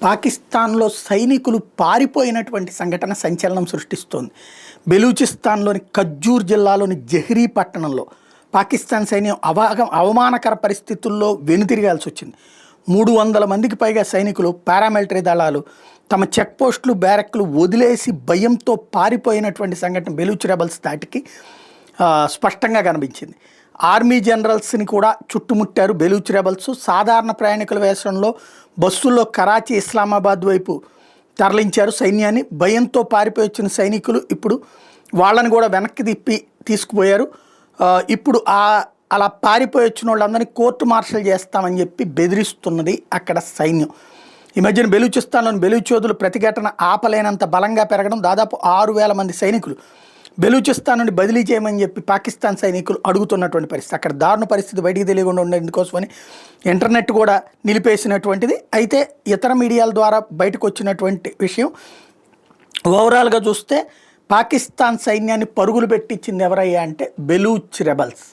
పాకిస్తాన్లో సైనికులు పారిపోయినటువంటి సంఘటన సంచలనం సృష్టిస్తోంది. బెలూచిస్తాన్లోని ఖజ్జూర్ జిల్లాలోని జహ్రీ పట్టణంలో పాకిస్తాన్ సైన్యం అవమానకర పరిస్థితుల్లో వెనుతిరగాల్సి వచ్చింది. 300 మందికి పైగా సైనికులు, పారామిలిటరీ దళాలు తమ చెక్పోస్టులు, బ్యారక్లు వదిలేసి భయంతో పారిపోయినటువంటి సంఘటన బెలూచ్ రెబల్స్ దాటికి స్పష్టంగా కనిపించింది. ఆర్మీ జనరల్స్ని కూడా చుట్టుముట్టారు బెలూచ్ రెబల్స్. సాధారణ ప్రయాణికుల వేషంలో బస్సుల్లో కరాచీ, ఇస్లామాబాద్ వైపు తరలించారు సైన్యాన్ని. భయంతో పారిపోయి వచ్చిన సైనికులు ఇప్పుడు వాళ్ళని కూడా వెనక్కి తీసుకుపోయారు. ఇప్పుడు అలా పారిపోయి వచ్చిన వాళ్ళందరినీ కోర్టు మార్షల్ చేస్తామని చెప్పి బెదిరిస్తున్నది అక్కడ సైన్యం. ఈ మధ్యన బెలూచిస్తాన్లోని బెలూచోదులు ప్రతిఘటన ఆపలేనంత బలంగా పెరగడం, దాదాపు 6,000 మంది సైనికులు బెలూచిస్తాన్ నుండి బదిలీ చేయమని చెప్పి పాకిస్తాన్ సైనికులు అడుగుతున్నటువంటి పరిస్థితి. అక్కడ దారుణ పరిస్థితి బయటికి తెలియకుండా ఉండేందుకోసమని ఇంటర్నెట్ కూడా నిలిపేసినటువంటిది. అయితే ఇతర మీడియాల ద్వారా బయటకు వచ్చినటువంటి విషయం ఓవరాల్గా చూస్తే పాకిస్తాన్ సైన్యాన్ని పరుగులు పెట్టించింది ఎవరయ్యా అంటే బెలూచ్ రెబల్స్.